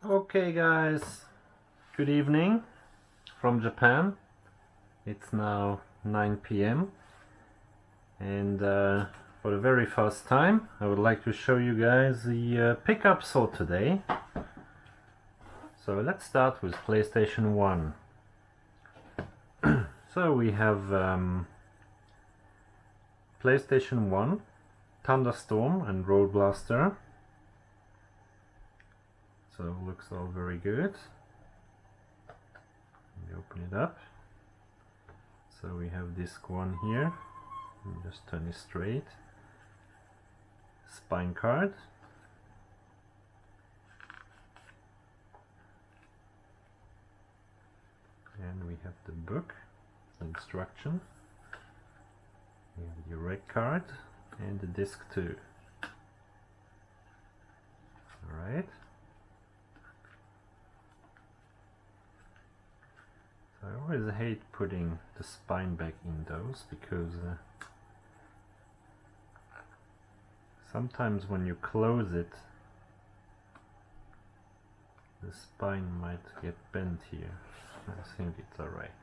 Okay guys, good evening from Japan. It's now 9 p.m. and for the very first time I would like to show you guys the pickup sort today. So let's start with PlayStation 1. So we have PlayStation 1, Thunderstorm and Road Blaster. So looks all very good. Let me open it up. So we have disc 1 here. Just turn it straight. Spine card. And we have the book, instruction. We have the red card and the disc 2. Alright. I always hate putting the spine back in those because sometimes when you close it the spine might get bent here. I think it's alright.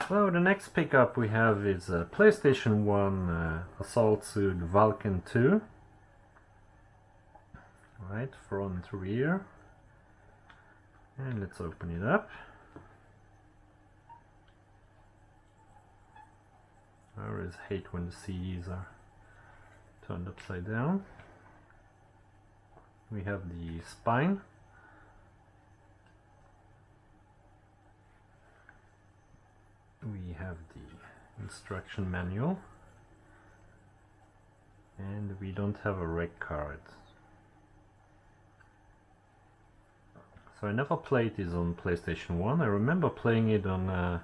So the next pickup we have is a PlayStation 1 Assault Suit Vulcan 2. Right, front, rear. And let's open it up. I always hate when the CDs are turned upside down. We have the spine. We have the instruction manual. And we don't have a rec card. So I never played this on PlayStation 1. I remember playing it on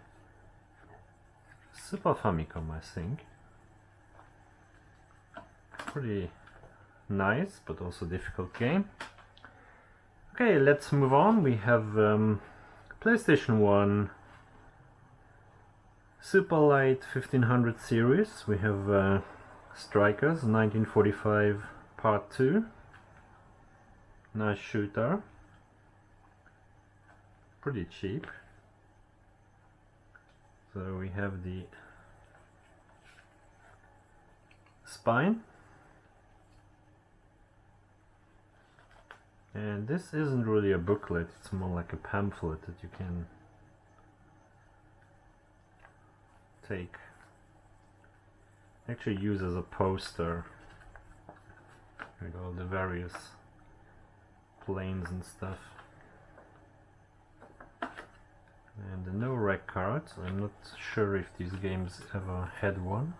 Super Famicom, I think. Pretty nice, but also difficult game. Okay, let's move on. We have PlayStation 1 Super Light 1500 series. We have Strikers 1945 Part 2. Nice shooter. Pretty cheap. So we have the spine, and this isn't really a booklet, it's more like a pamphlet that you can take, actually use as a poster with all the various planes and stuff. And no rec cards. I'm not sure if these games ever had one.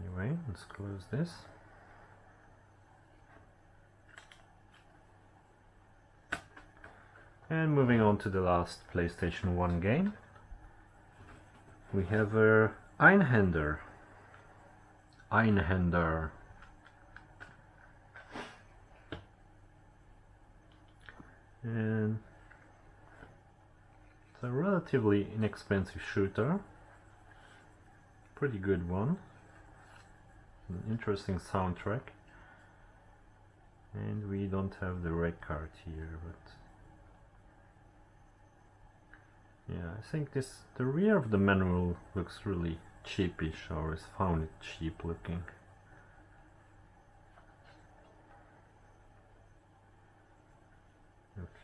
Anyway, let's close this. And moving on to the last PlayStation 1 game. We have a Einhänder. And it's a relatively inexpensive shooter, pretty good one, an interesting soundtrack, and we don't have the red card here, but yeah, I think the rear of the manual looks really cheapish. I always found it cheap looking.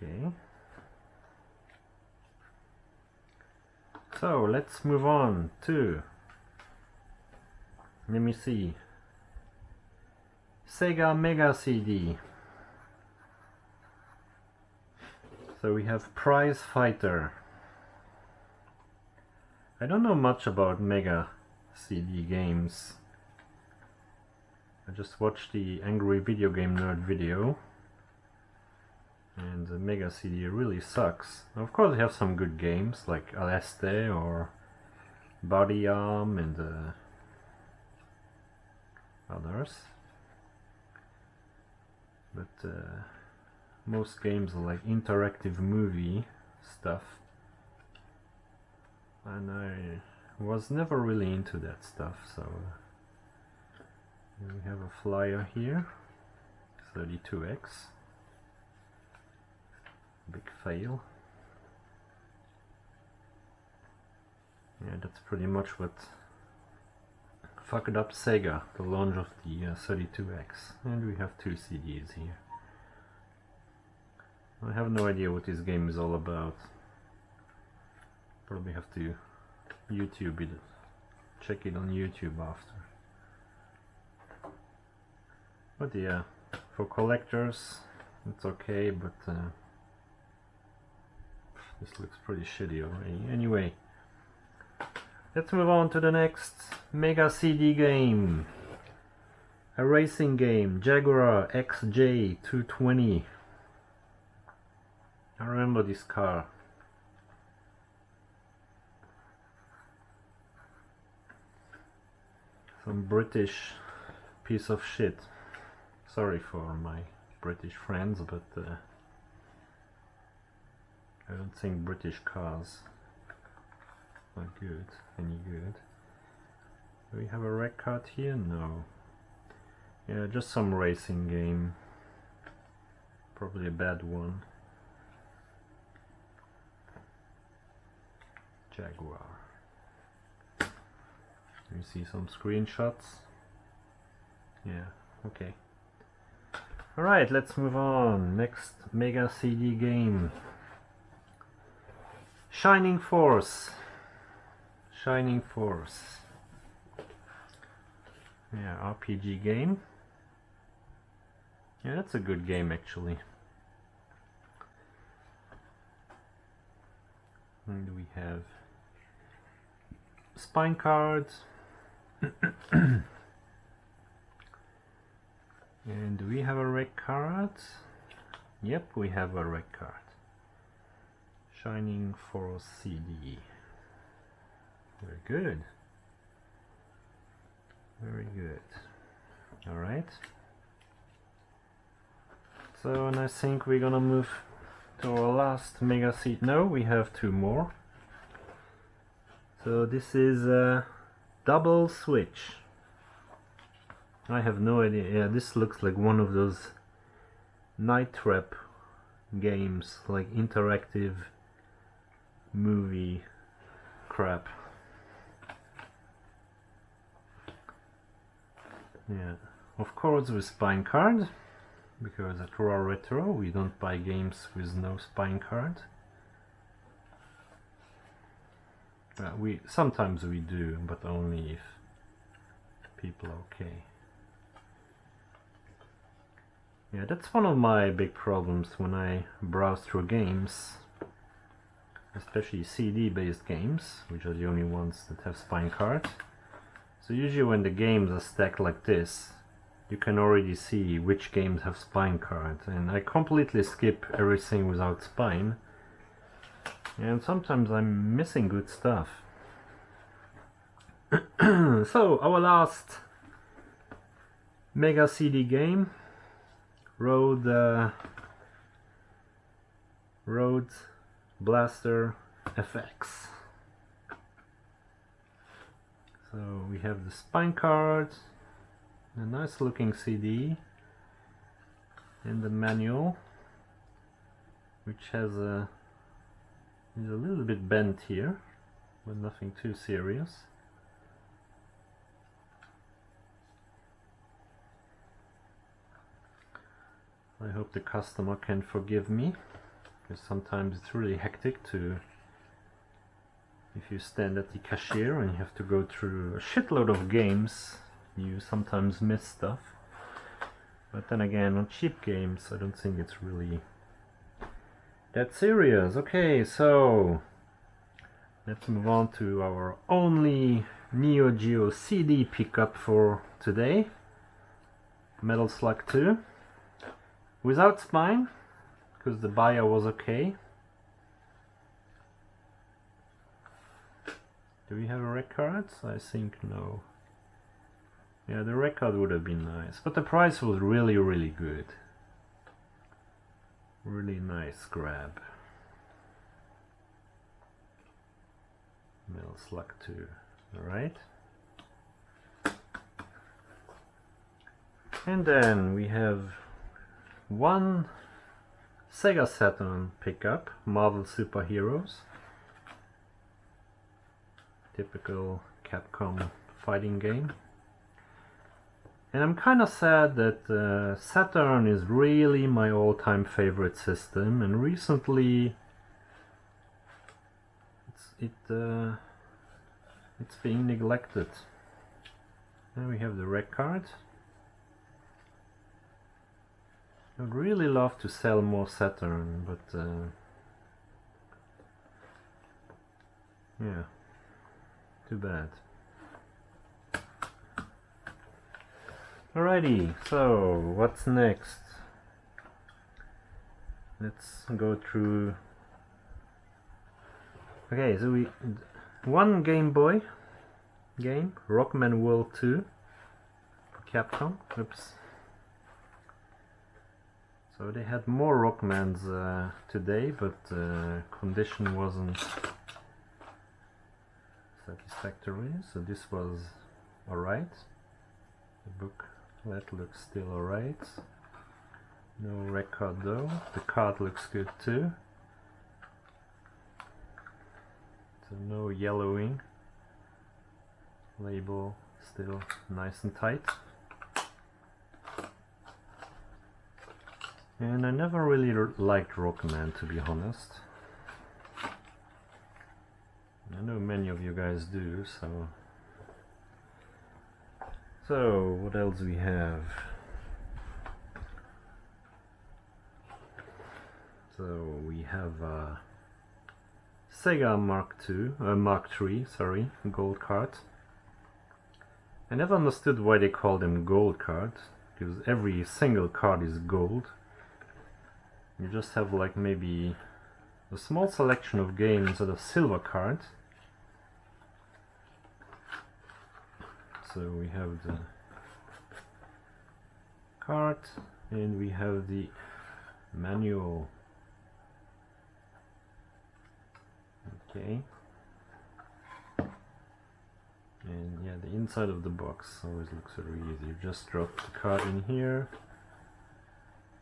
Okay. So let's move on to, let me see, Sega Mega CD. So we have Prize Fighter. I don't know much about Mega CD games. I just watched the Angry Video Game Nerd video. And the Mega CD really sucks. Of course, they have some good games like Aleste or Body Arm and others. But most games are like interactive movie stuff. And I was never really into that stuff, so we have a flyer here. 32X. Big fail. Yeah, that's pretty much what fucked up Sega, the launch of the 32X. And we have 2 CDs here. I have no idea what this game is all about. Probably have to YouTube it, check it on YouTube after. But yeah, for collectors it's okay, but this looks pretty shitty already. Anyway, let's move on to the next Mega CD game. A racing game, Jaguar XJ220. I remember this car. Some British piece of shit. Sorry for my British friends, but I don't think British cars are good, any good. Do we have a red card here? No. Yeah, just some racing game. Probably a bad one. Jaguar. You see some screenshots? Yeah, okay. Alright, let's move on. Next Mega CD game. Shining Force. Shining Force. Yeah, RPG game. Yeah, that's a good game actually. And we have spine cards. And do we have a red card? Yep, we have a red card. Shining Force CD. Very good. Very good. Alright. So, and I think we're gonna move to our last Mega CD. No, we have 2 more. So this is a double switch. I have no idea. Yeah, this looks like one of those night trap games, like interactive movie crap. Yeah, of course with spine card, because at Raw Retro we don't buy games with no spine card. Sometimes we do, but only if people are okay. Yeah, that's one of my big problems when I browse through games, especially CD-based games, which are the only ones that have spine cards. So usually when the games are stacked like this, you can already see which games have spine cards, and I completely skip everything without spine, and sometimes I'm missing good stuff. So our last Mega CD game, Road Blaster FX. So we have the spine cards, a nice looking CD, and the manual, which has is a little bit bent here, but nothing too serious. I hope the customer can forgive me, because sometimes it's really hectic if you stand at the cashier and you have to go through a shitload of games, you sometimes miss stuff. But then again, on cheap games, I don't think it's really that serious. Okay, so let's move on to our only Neo Geo CD pickup for today, Metal Slug 2. Without spine, because the buyer was okay. Do we have a record? I think no. Yeah, the record would have been nice, but the price was really, really good. Really nice grab. Metal Slug 2. Alright. And then we have one Sega Saturn pickup, Marvel Superheroes. Typical Capcom fighting game. And I'm kind of sad that Saturn is really my all-time favorite system, and recently it's being neglected. And we have the rec card. I would really love to sell more Saturn, but yeah, too bad. Alrighty, so what's next? Let's go through. Okay, so one Game Boy game, Rockman World 2, Capcom. Oops. So they had more Rockmans today, but condition wasn't satisfactory, so this was alright. The booklet looks still alright. No record though. The card looks good too. So no yellowing. Label still nice and tight. And I never really liked Rockman, to be honest. I know many of you guys do, so... So, what else we have? So, we have Sega Mark III, sorry, gold card. I never understood why they call them gold cards, because every single card is gold. You just have like maybe a small selection of games that are silver cards. So we have the card and we have the manual. Okay. And yeah, the inside of the box always looks very easy. You just drop the card in here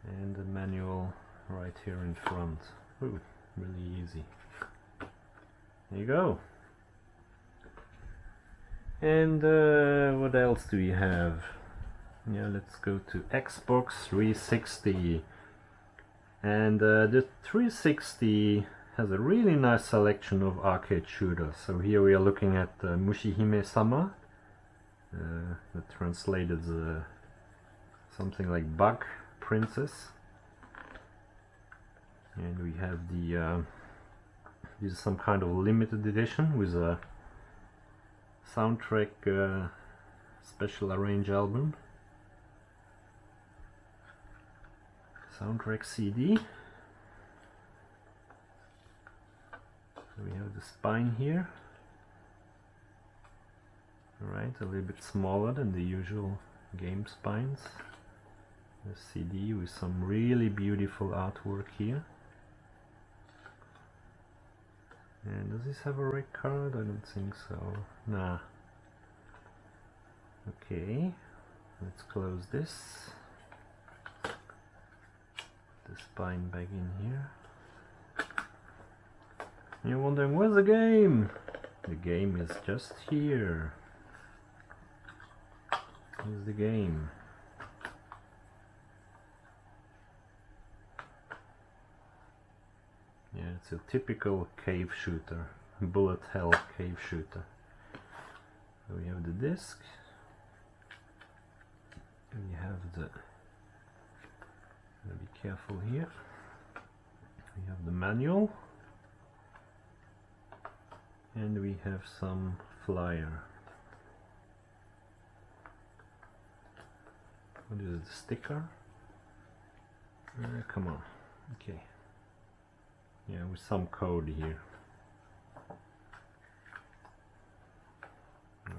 and the manual right here in front. Ooh, really easy. There you go. And what else do we have? Yeah, let's go to Xbox 360. And the 360 has a really nice selection of arcade shooters. So here we are looking at Mushihime-sama. That translated something like Bug Princess. And we have the this is some kind of limited edition with a soundtrack special arrange album, soundtrack CD. So we have the spine here. Alright, a little bit smaller than the usual game spines. The CD with some really beautiful artwork here. And does this have a red card? I don't think so. Nah. Okay, let's close this. The spine back in here. You're wondering, where's the game? The game is just here. Here's the game. Yeah, it's a typical cave shooter, bullet hell cave shooter. So we have the disc, we have the, be careful here, we have the manual, and we have some flyer. What is the sticker? Come on, okay. Yeah, with some code here.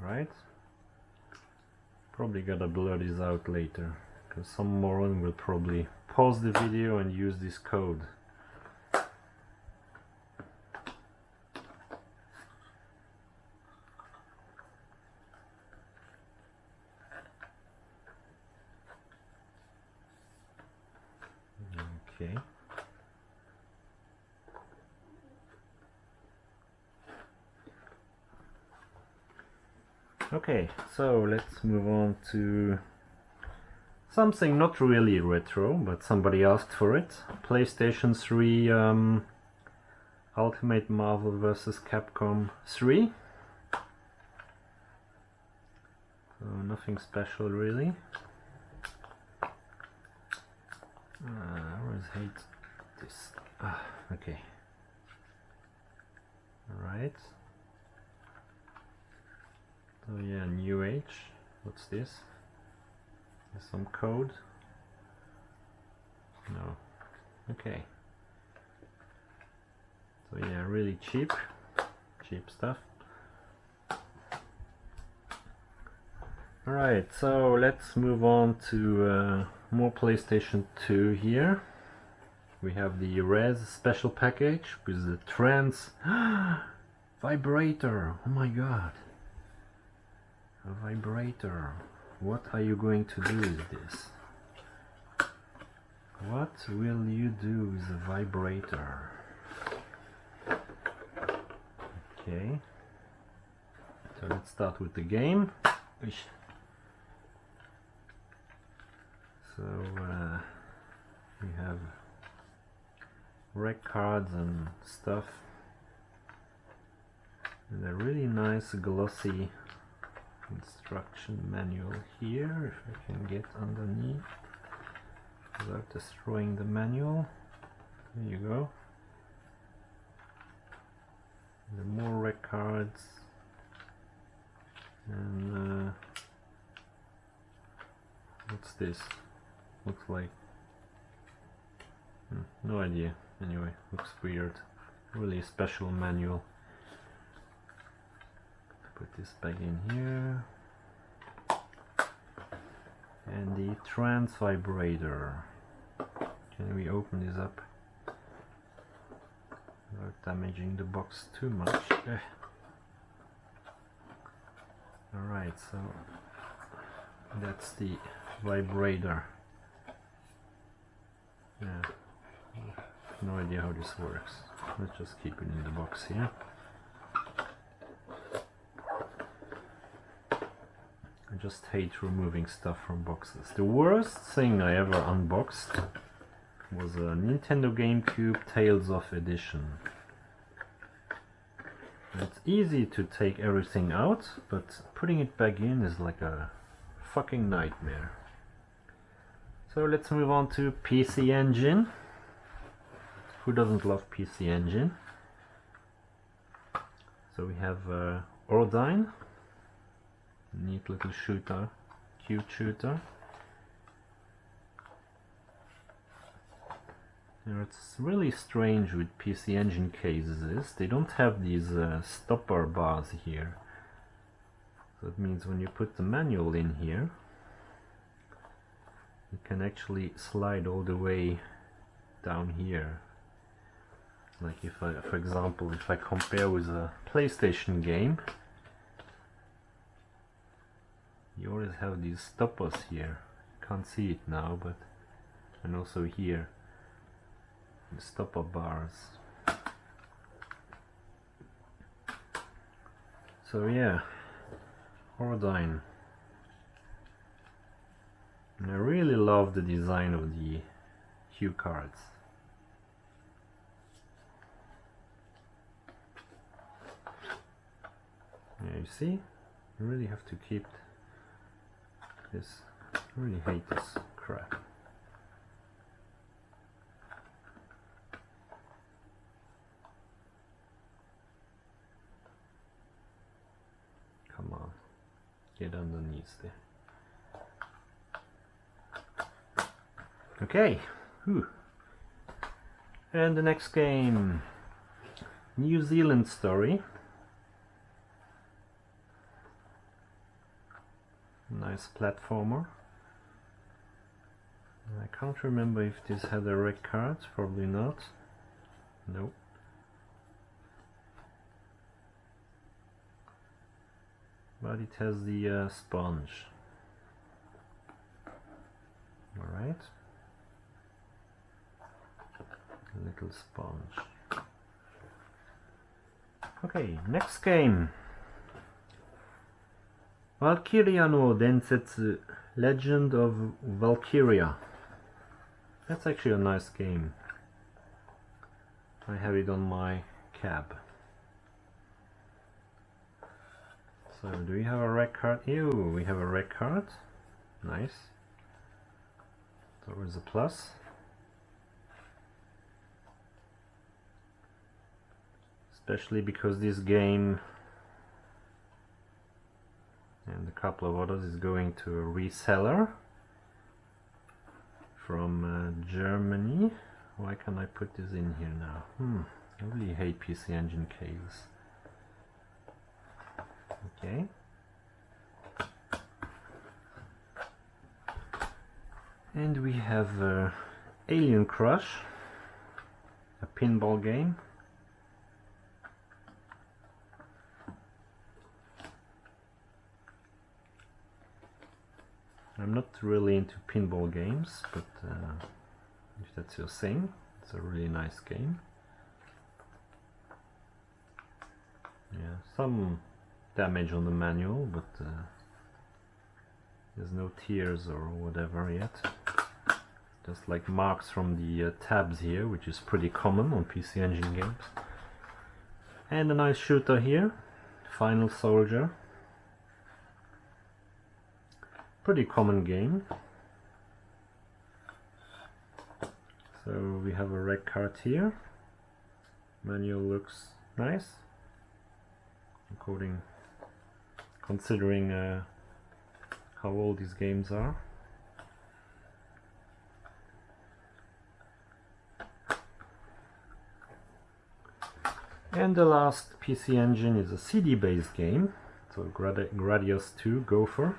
Alright. Probably gotta blur this out later, because some moron will probably pause the video and use this code. Okay. Okay, so let's move on to something not really retro, but somebody asked for it. PlayStation 3 Ultimate Marvel vs. Capcom 3. So nothing special really. I always hate this. Okay. Alright. So yeah, New Age. What's this? There's some code. No. Okay. So yeah, really cheap stuff. Alright, so let's move on to more PlayStation 2 here. We have the Res special package with the trance vibrator. Oh my god. A vibrator. What are you going to do with this? What will you do with the vibrator? Okay. So let's start with the game. So we have rec cards and stuff, and a really nice glossy instruction manual here, if I can get underneath without destroying the manual. There you go. The more rec cards, and what's this? Looks like no idea. Anyway, looks weird. Really special manual. Put this back in here. And the trance vibrator. Can we open this up without damaging the box too much? Alright, so that's the vibrator. Yeah, no idea how this works. Let's just keep it in the box here. I just hate removing stuff from boxes. The worst thing I ever unboxed was a Nintendo GameCube Tales of Edition. It's easy to take everything out, but putting it back in is like a fucking nightmare. So let's move on to PC Engine. Who doesn't love PC Engine? So we have Ordyne, neat little shooter, cute shooter. Now it's really strange with PC Engine cases is they don't have these stopper bars here. So that means when you put the manual in here, you can actually slide all the way down here. Like if I, for example, if I compare with a PlayStation game, you always have these stoppers here. Can't see it now, but and also here, the stopper bars. So yeah, Ordyne. And I really love the design of the cue cards. Yeah, you see? You really have to keep this. I really hate this crap. Come on, get underneath there. Okay, whew. And the next game, New Zealand Story. Nice platformer. I can't remember if this had a rec card, probably not. Nope. But it has the sponge. Alright. little sponge. Okay, next game. Valkyria no Densetsu, Legend of Valkyria. That's actually a nice game. I have it on my cab. So do we have a red card? Ew, we have a red card. Nice. So there's a plus. Especially because this game and a couple of others is going to a reseller from Germany. Why can't I put this in here now? I really hate PC Engine cases. Okay. And we have Alien Crush, a pinball game. I'm not really into pinball games, but if that's your thing, it's a really nice game. Yeah, some damage on the manual, but there's no tears or whatever yet. Just like marks from the tabs here, which is pretty common on PC Engine games. And a nice shooter here, Final Soldier. Pretty common game. So we have a red card here. Manual looks nice, considering how old these games are. And the last PC Engine is a CD-based game, so Gradius 2 Gopher.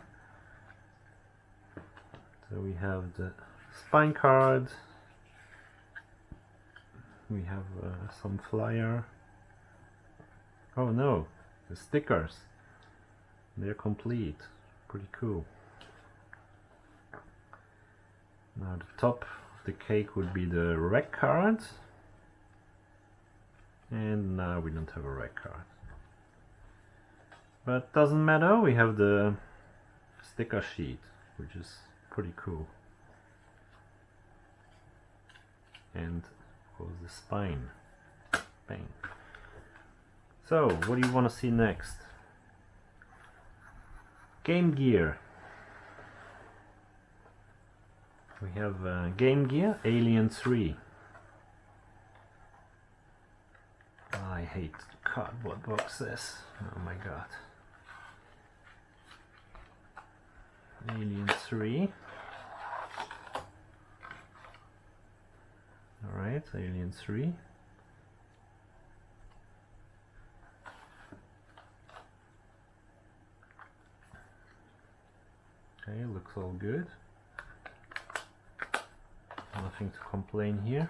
So we have the spine card, we have some flyer. Oh no, the stickers, they're complete, pretty cool. Now the top of the cake would be the rec card, and now we don't have a rec card. But doesn't matter, we have the sticker sheet, which is pretty cool. And of course the spine. Bang. So, what do you want to see next? Game Gear. We have Game Gear Alien 3. I hate cardboard boxes. Oh my god. Alien 3. Alright, Alien 3. Okay, looks all good. Nothing to complain here.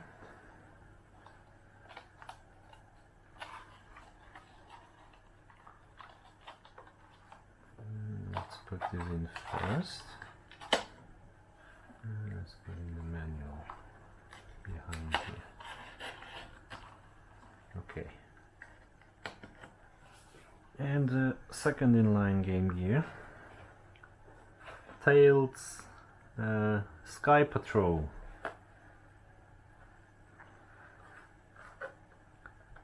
Let's put this in first. Let's put in the manual behind here. Okay. And the second inline Game Gear. Tails Sky Patrol.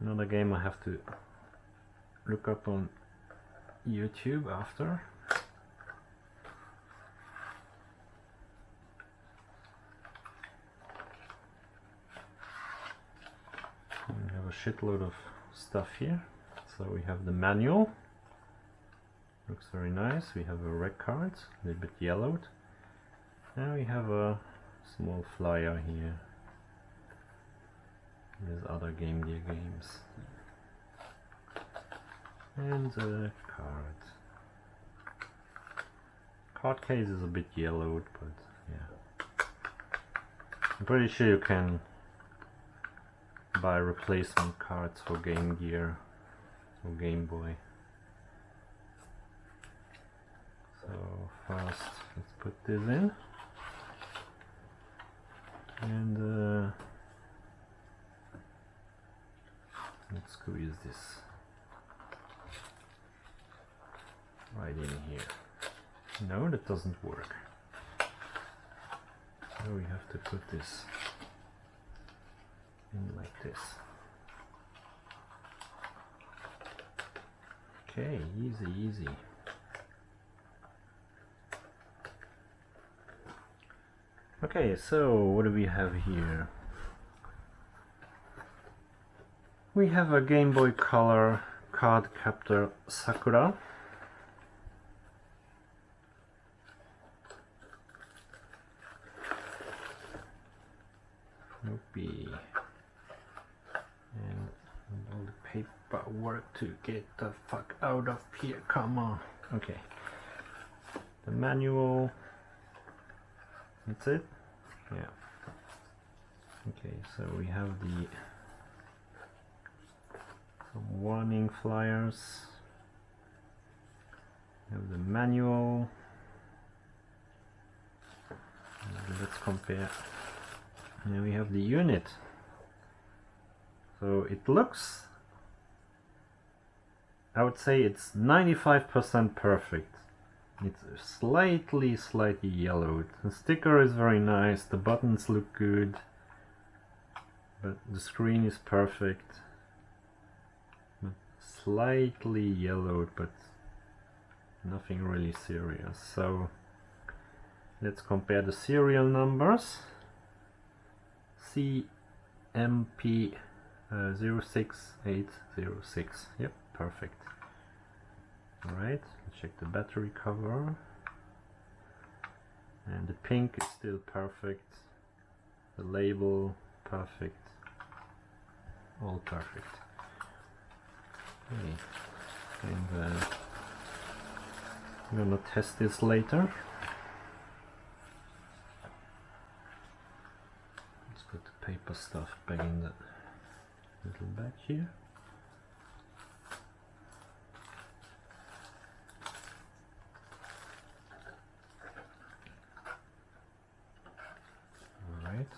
Another game I have to look up on YouTube after. We have a shitload of stuff here. So we have the manual. Looks very nice. We have a rec card, a little bit yellowed. Now we have a small flyer here. There's other Game Gear games. And the card. Card case is a bit yellowed, but yeah. I'm pretty sure you can buy replacement cards for Game Gear or Game Boy. So first, let's put this in. squeeze this right in here. No, that doesn't work. So we have to put this in like this. Okay, easy, easy. Okay, so what do we have here? We have a Game Boy Color card captor Sakura. Whoopee. And all the paperwork to get the fuck out of here, come on. Okay. The manual. That's it? Yeah. Okay, so we have some warning flyers. We have the manual. And let's compare. And we have the unit. So it looks, I would say it's 95% perfect. It's slightly yellowed. The sticker is very nice, the buttons look good, but the screen is perfect. Slightly yellowed, but nothing really serious. So let's compare the serial numbers. CMP 06806. Yep, perfect. Alright, check the battery cover. And the pink is still perfect. The label, perfect. All perfect. Okay. And I'm gonna test this later. Let's put the paper stuff back in the little bag here. Alright.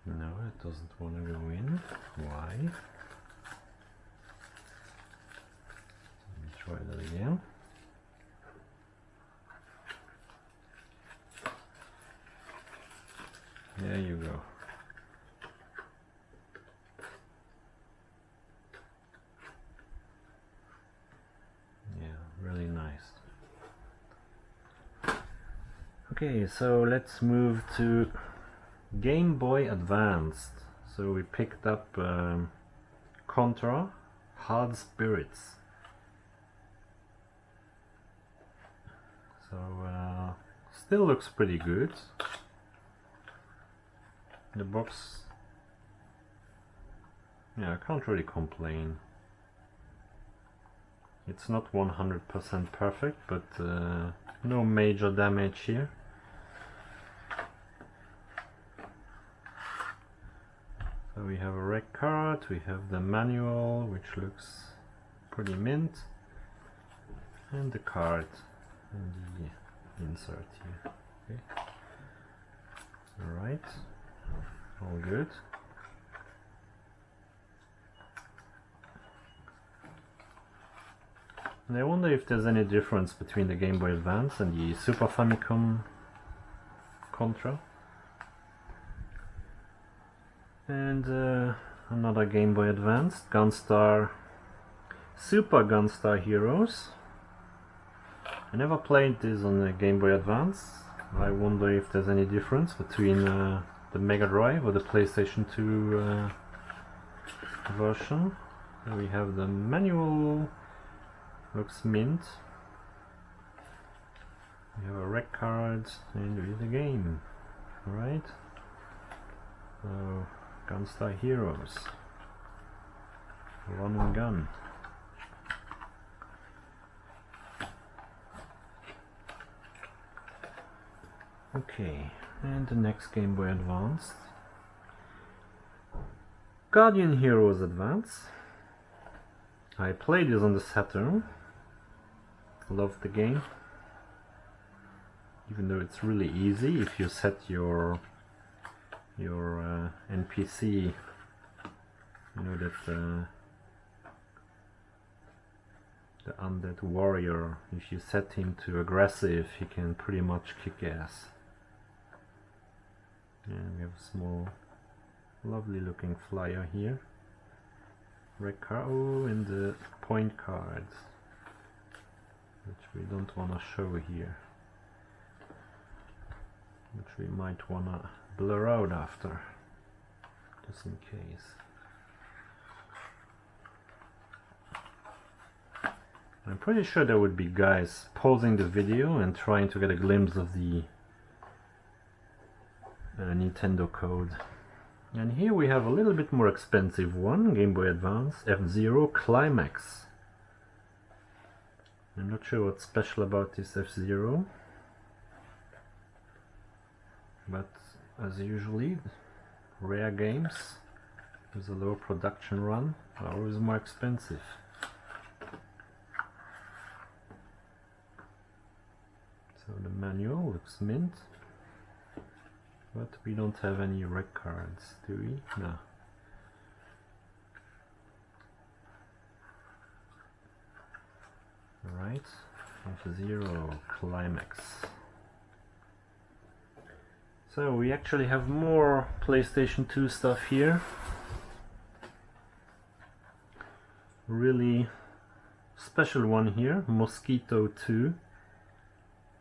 No, it doesn't want to go in. Why? Let me try that again. There you go. Yeah, really nice. Okay, so let's move to Game Boy Advanced. So we picked up Contra Hard Spirits. So still looks pretty good. The box, yeah, I can't really complain. It's not 100% perfect, but no major damage here. So we have a rec card, we have the manual, which looks pretty mint, and the card and the insert here. Okay. Alright, all good. And I wonder if there's any difference between the Game Boy Advance and the Super Famicom Contra. And another Game Boy Advance, Gunstar, Super Gunstar Heroes. I never played this on the Game Boy Advance. I wonder if there's any difference between the Mega Drive or the PlayStation 2 version. Here we have the manual, looks mint. We have a rec card and there is a game. Alright. So Gunstar Heroes, run and gun. Okay, And the next Game Boy Advance. Guardian Heroes Advance. I played this on the Saturn. Loved the game. Even though it's really easy if you set your NPC, you know, that the undead warrior, if you set him to aggressive, he can pretty much kick ass. And we have a small, lovely looking flyer here. Red card, oh, and the point cards, which we don't want to show here, which we might want to blur out after, just in case. I'm pretty sure there would be guys pausing the video and trying to get a glimpse of the Nintendo code. And here we have a little bit more expensive one, Game Boy Advance, F-Zero Climax. I'm not sure what's special about this F-Zero, but as usually, rare games with a low production run are always more expensive. So the manual looks mint. But we don't have any rec cards, do we? No. Alright, F-Zero Climax. So we actually have more PlayStation 2 stuff here. Really special one here, Mosquito 2.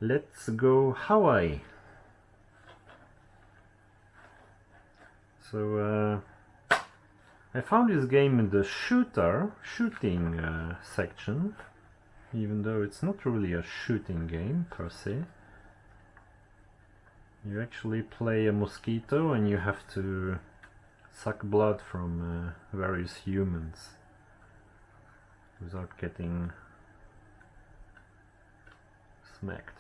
Let's Go Hawaii. So I found this game in the shooting section, even though it's not really a shooting game per se. You actually play a mosquito and you have to suck blood from various humans without getting smacked.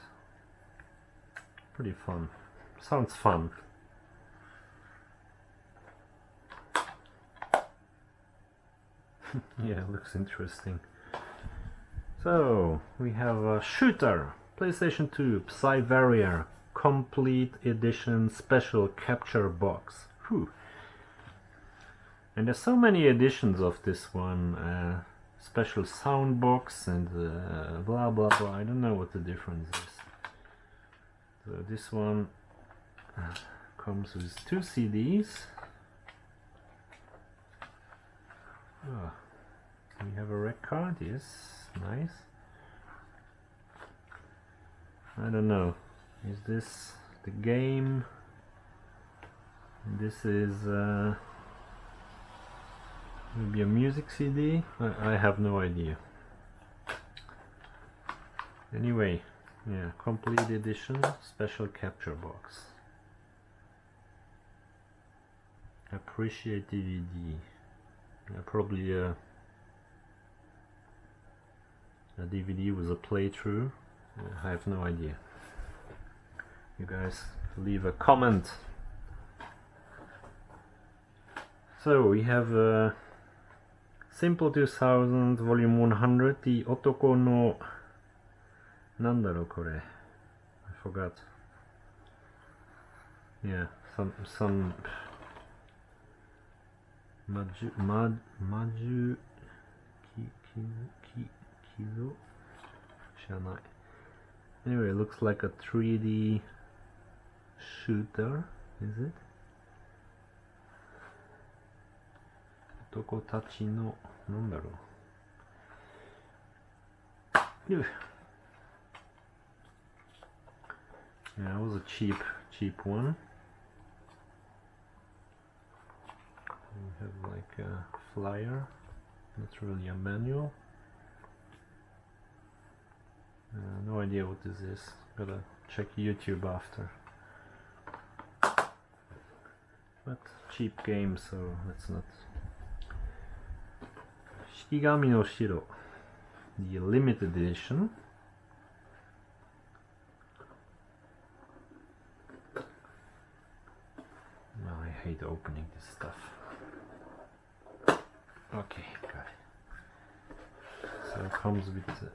Pretty fun. Sounds fun. Yeah, looks interesting. So we have a shooter, PlayStation 2, Psy-Warrior Complete Edition Special Capture Box. Whew. And there's so many editions of this one, special sound box and blah blah blah. I don't know what the difference is. So this one comes with 2 CDs. Oh, we have a rec card, yes, nice. I don't know, is this the game? This is maybe a music CD? I have no idea. Anyway, yeah, complete edition, special capture box. Appreciate DVD. Probably a DVD with a playthrough. I have no idea. You guys leave a comment. So we have Simple 2000 Volume 100, the Otoko no... Nandaro kore? I forgot. Yeah, some Maju Kizo? Shanai. Anyway, it looks like a 3D shooter, is it? Otoko tachi no... Nandaro? Yeah, it was a cheap one. We have like a flyer, not really a manual. No idea what this is, gotta check YouTube after. But cheap game, so let's not. Shikigami no Shiro, the limited edition. hate opening this stuff. Okay, got it. So it comes with the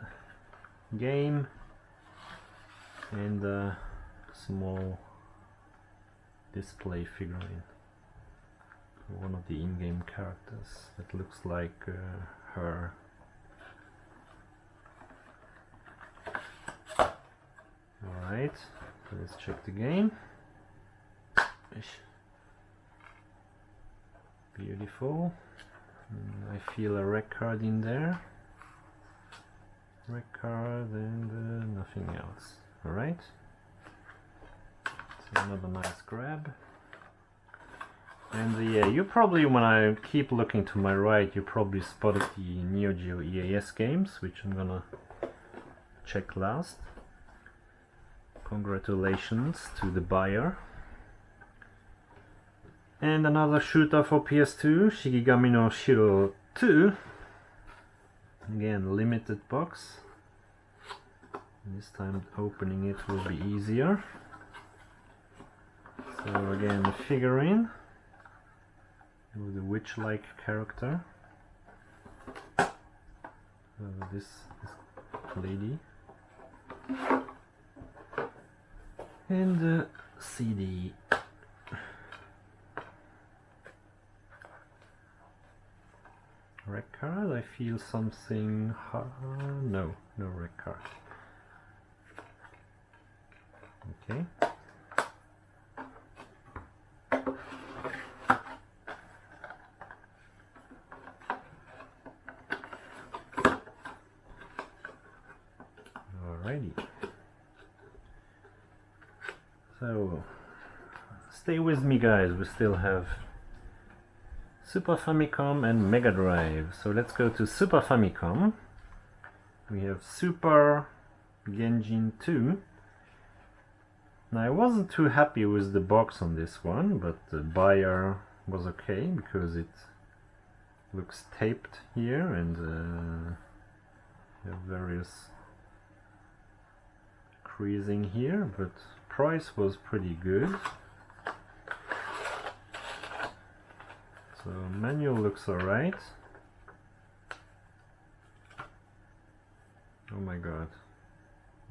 game and a small display figurine. One of the in-game characters that looks like her. Alright, so let's check the game. Beautiful. I feel a red card in there. Red card and nothing else. Alright. So another nice grab. And yeah, you probably, when I keep looking to my right, you probably spotted the Neo Geo EAS games, which I'm gonna check last. Congratulations to the buyer. And another shooter for PS2, Shikigami no Shiro 2. Again, limited box. This time opening it will be easier. So again, the figurine with a witch-like character. This lady. And the CD. Red card, I feel something. No red card. Okay. Alrighty. So, stay with me, guys. We still have Super Famicom and Mega Drive. So let's go to Super Famicom. We have Super Genjin 2. Now I wasn't too happy with the box on this one, but the buyer was okay because it looks taped here and you have various creasing here, but price was pretty good. So manual looks alright. Oh my god.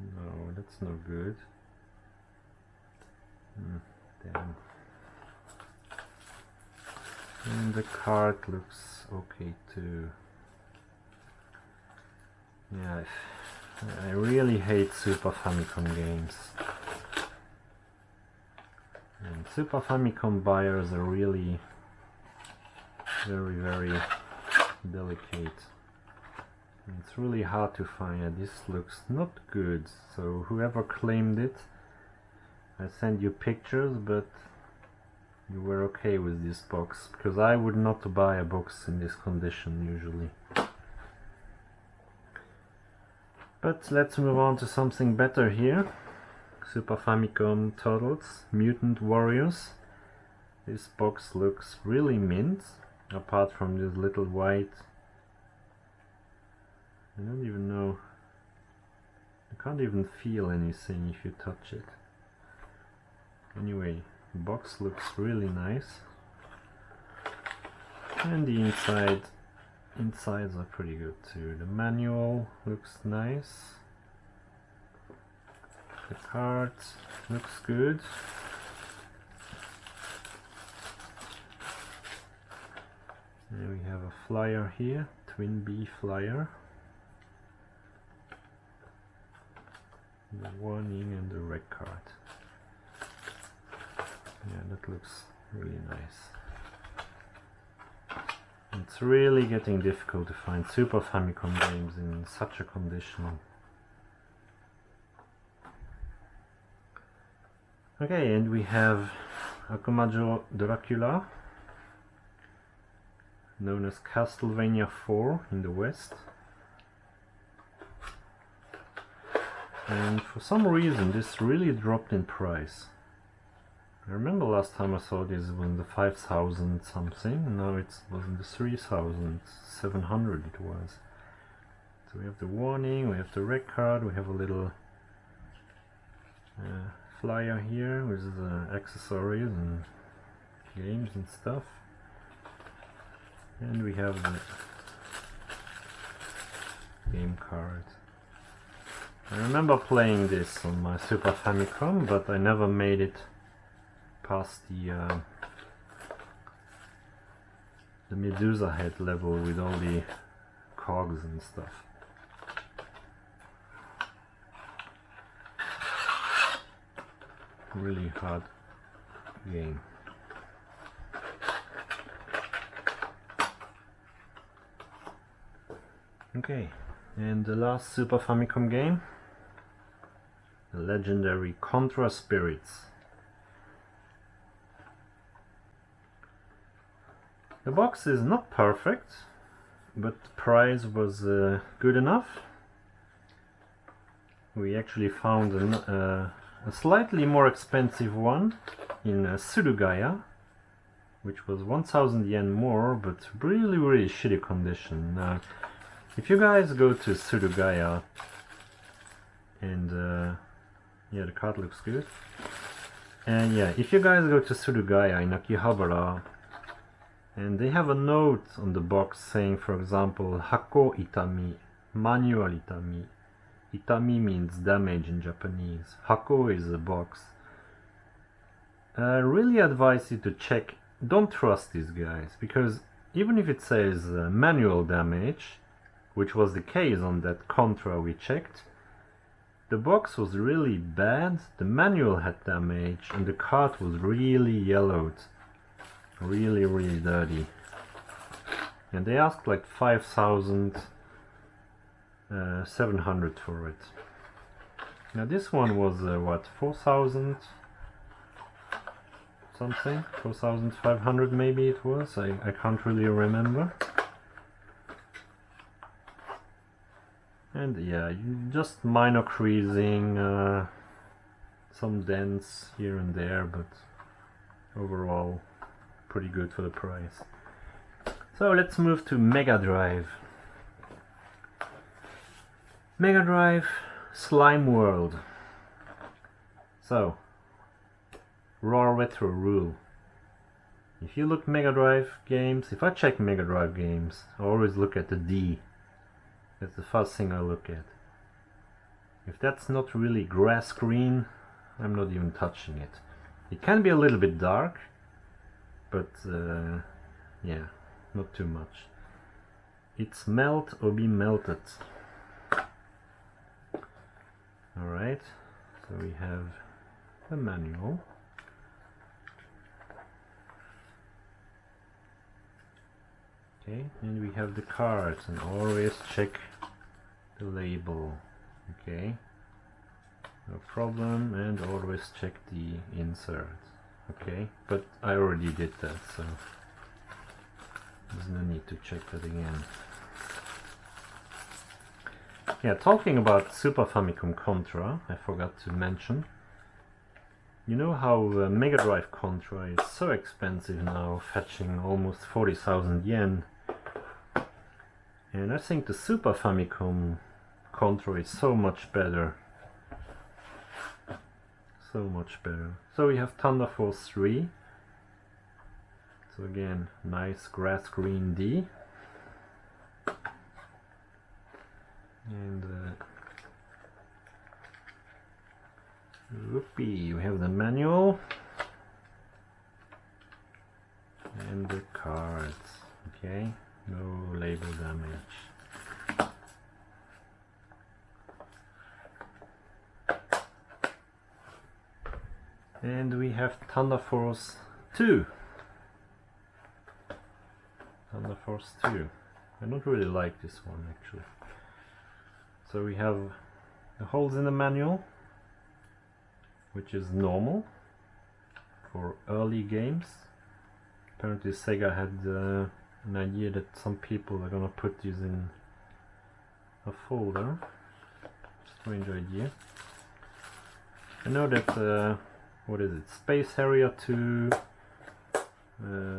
No, that's no good. Damn. And the card looks okay too. Yeah, I really hate Super Famicom games. And Super Famicom buyers are really very delicate. And it's really hard to find. This looks not good, so whoever claimed it, I sent you pictures, but you were okay with this box, because I would not buy a box in this condition usually. But let's move on to something better here. Super Famicom Turtles Mutant Warriors. This box looks really mint, apart from this little white. I don't even know. I can't even feel anything if you touch it. Anyway, the box looks really nice. And the insides are pretty good too. The manual looks nice. The card looks good. And we have a flyer here, Twin B flyer. The warning and the red card. Yeah, that looks really nice. It's really getting difficult to find Super Famicom games in such a condition. Okay, and we have Akumajo Dracula, known as Castlevania 4 in the West. And for some reason this really dropped in price. I remember last time I saw this was in the 5,000 something, now it was in the 3,700 it was. So we have the warning, we have the red card, we have a little flyer here with the accessories and games and stuff. And we have the game card. I remember playing this on my Super Famicom, but I never made it past the Medusa head level with all the cogs and stuff. Really hard game. Okay, and the last Super Famicom game, the legendary Contra Spirits. The box is not perfect, but the price was good enough. We actually found a slightly more expensive one in Surugaya, which was 1000 yen more, but really shitty condition. If you guys go to Surugaya, and yeah, the card looks good. And yeah, if you guys go to Surugaya in Akihabara, and they have a note on the box saying, for example, Hako Itami, Manual Itami. Itami means damage in Japanese. Hako is a box. I really advise you to check. Don't trust these guys, because even if it says manual damage, which was the case on that Contra we checked, the box was really bad, the manual had damage, and the card was really yellowed. Really dirty. And they asked like 5,700 for it. Now this one was what, 4,000 something? 4,500 maybe it was, I can't really remember. And yeah, just minor creasing, some dents here and there, but overall pretty good for the price. So let's move to Mega Drive. Mega Drive Slime World. So, raw retro rule. If you look Mega Drive games, if I check Mega Drive games, I always look at the D. That's the first thing I look at. If that's not really grass green, I'm not even touching it. It can be a little bit dark, but yeah, not too much. It's melt or be melted. Alright, so we have the manual. Okay, and we have the cards, and always check the label. Okay, no problem, and always check the insert. Okay, but I already did that, so there's no need to check that again. Yeah, talking about Super Famicom Contra, I forgot to mention. You know how Mega Drive Contra is so expensive now, fetching almost 40,000 yen. And I think the Super Famicom Contra is so much better. So much better. So we have Thunder Force 3. So again, nice grass green D. And whoopee, we have the manual and the cards. Okay, no label damage. And we have Thunder Force 2. Thunder Force 2. I don't really like this one actually. So we have the holes in the manual, which is normal for early games. Apparently Sega had an idea that some people are gonna put these in a folder. Strange idea. I know that what is it? Space Harrier 2.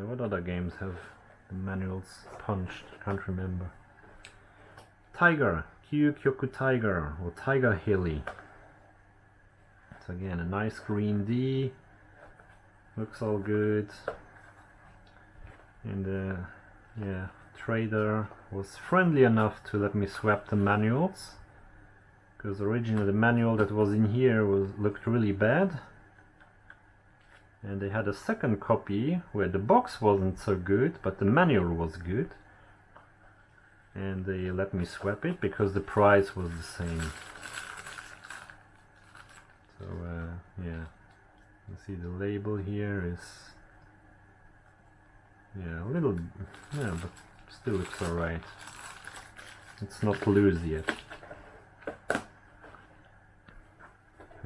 What other games have the manuals punched? Can't remember. Tiger, Kyoku Tiger or Tiger Hilly. So again, a nice green D. Looks all good. And yeah, trader was friendly enough to let me swap the manuals, because originally the manual that was in here looked really bad, and they had a second copy where the box wasn't so good but the manual was good, and they let me swap it because the price was the same. So yeah, you see the label here is, yeah, a little, yeah, but still looks alright. It's not loose yet.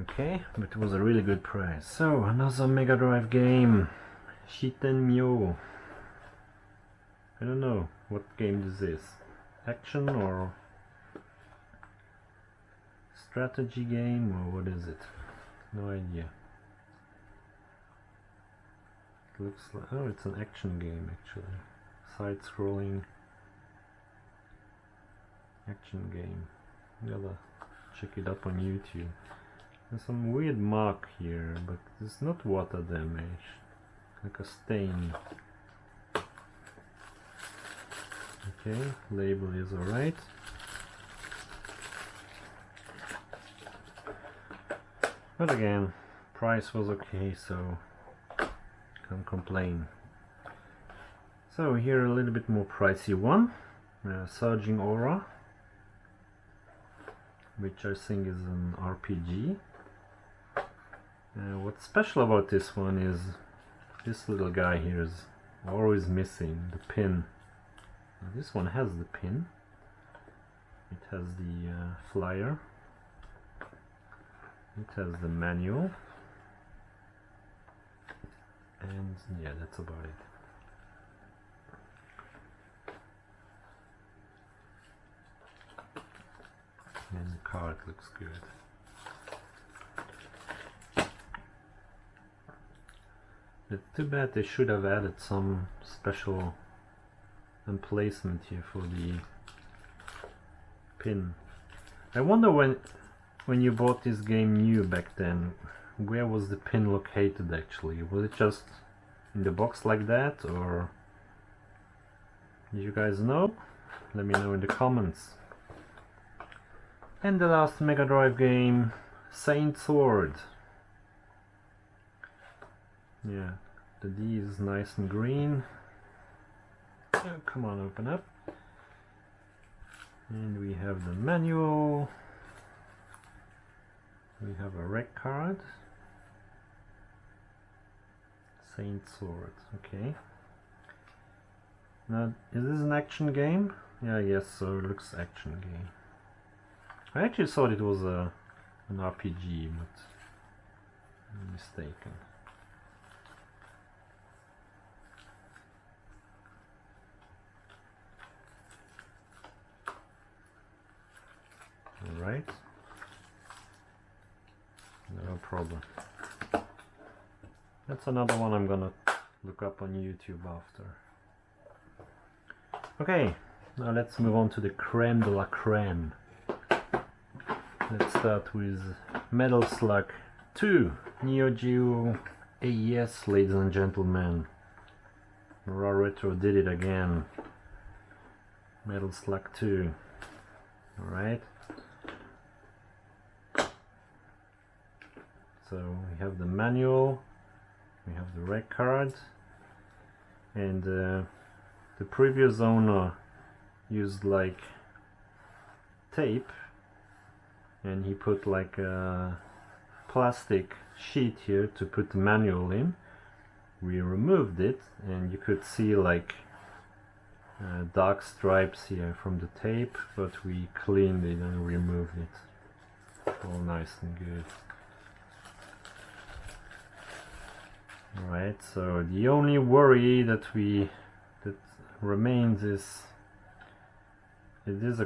Okay, but it was a really good price. So another Mega Drive game, Shitenmyo. I don't know what game this is. Action or strategy game, or what is it? No idea. It looks like, oh, it's an action game actually. Side-scrolling action game. I gotta check it up on YouTube. There's some weird mark here, but it's not water damage. Like a stain. Okay, label is alright. But again, price was okay, so can't complain. So here a little bit more pricey one, Surging Aura, which I think is an RPG. What's special about this one is this little guy here is always missing, the pin. Now this one has the pin. It has the flyer. It has the manual. And yeah, that's about it. And the card looks good. It's too bad they should have added some special emplacement here for the pin. I wonder when you bought this game new back then, where was the pin located actually? Was it just in the box like that, or do you guys know? Let me know in the comments. And the last Mega Drive game, Saint Sword. Yeah, the D is nice and green. Oh, come on, open up. And we have the manual. We have a rec card. Saint Sword, okay. Now, is this an action game? Yeah, yes, so it looks action game. I actually thought it was an RPG, but I'm mistaken. Alright. No problem. That's another one I'm gonna look up on YouTube after. Okay, now let's move on to the creme de la creme. Let's start with Metal Slug 2 Neo Geo AES, ladies and gentlemen. Raw Retro did it again. Metal Slug 2. Alright. So we have the manual, we have the rec card, and the previous owner used like tape, and he put like a plastic sheet here to put the manual in. We removed it, and you could see like dark stripes here from the tape, but we cleaned it and removed it. All nice and good. Alright, so the only worry that remains is a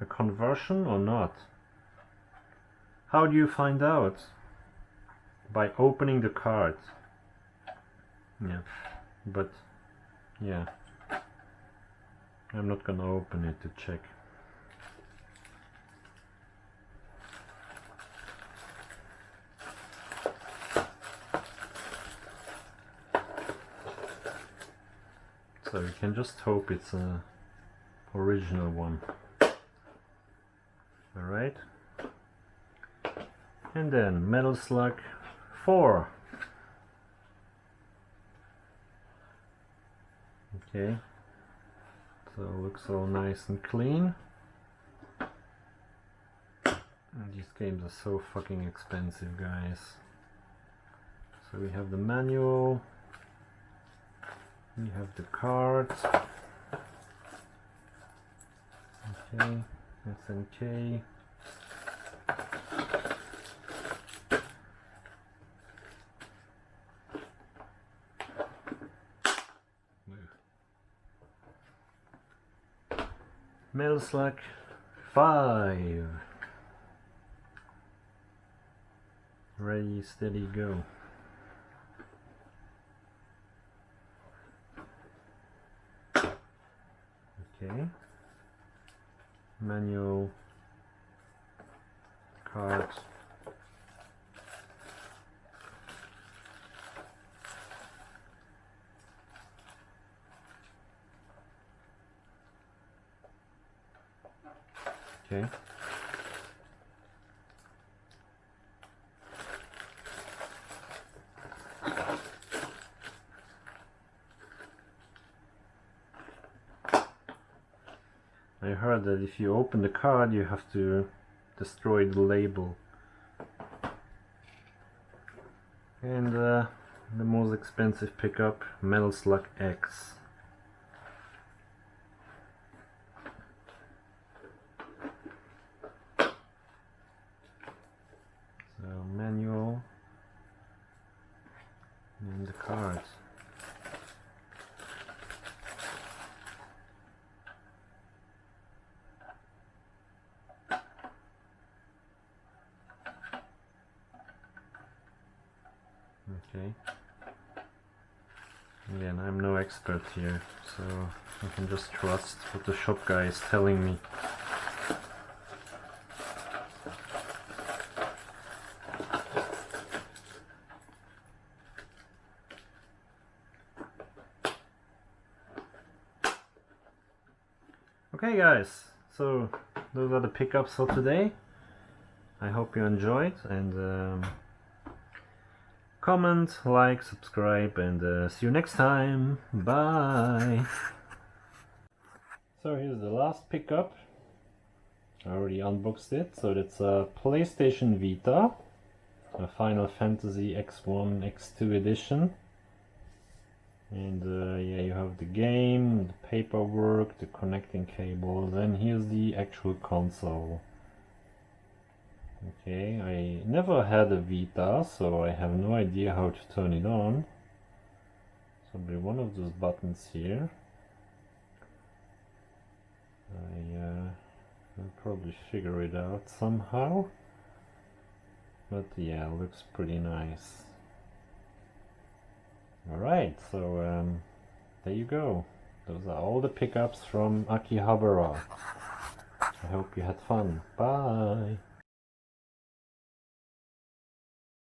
conversion or not? How do you find out? By opening the card. Yeah, but yeah, I'm not gonna open it to check. So you can just hope it's a original one. Alright. And then Metal Slug 4. Okay. So it looks all nice and clean. And these games are so fucking expensive, guys. So we have the manual. We have the cards. Okay, SNK. Metal Slug 5. Ready, steady, go. Okay. Manual, cards. Okay. I heard that if you open the card you have to destroy the label. And the most expensive pickup, Metal Slug X. So manual and the cards. Okay. Again, I'm no expert here, so I can just trust what the shop guy is telling me. Okay guys, so those are the pickups for today. I hope you enjoyed, and comment, like, subscribe, and see you next time. Bye! So here's the last pickup. I already unboxed it. So that's a PlayStation Vita, a Final Fantasy X1, X2 edition. And yeah, you have the game, the paperwork, the connecting cables, and here's the actual console. Okay, I never had a Vita, so I have no idea how to turn it on. So there'll be one of those buttons here. I'll probably figure it out somehow. But yeah, it looks pretty nice. Alright, so there you go. Those are all the pickups from Akihabara. I hope you had fun. Bye!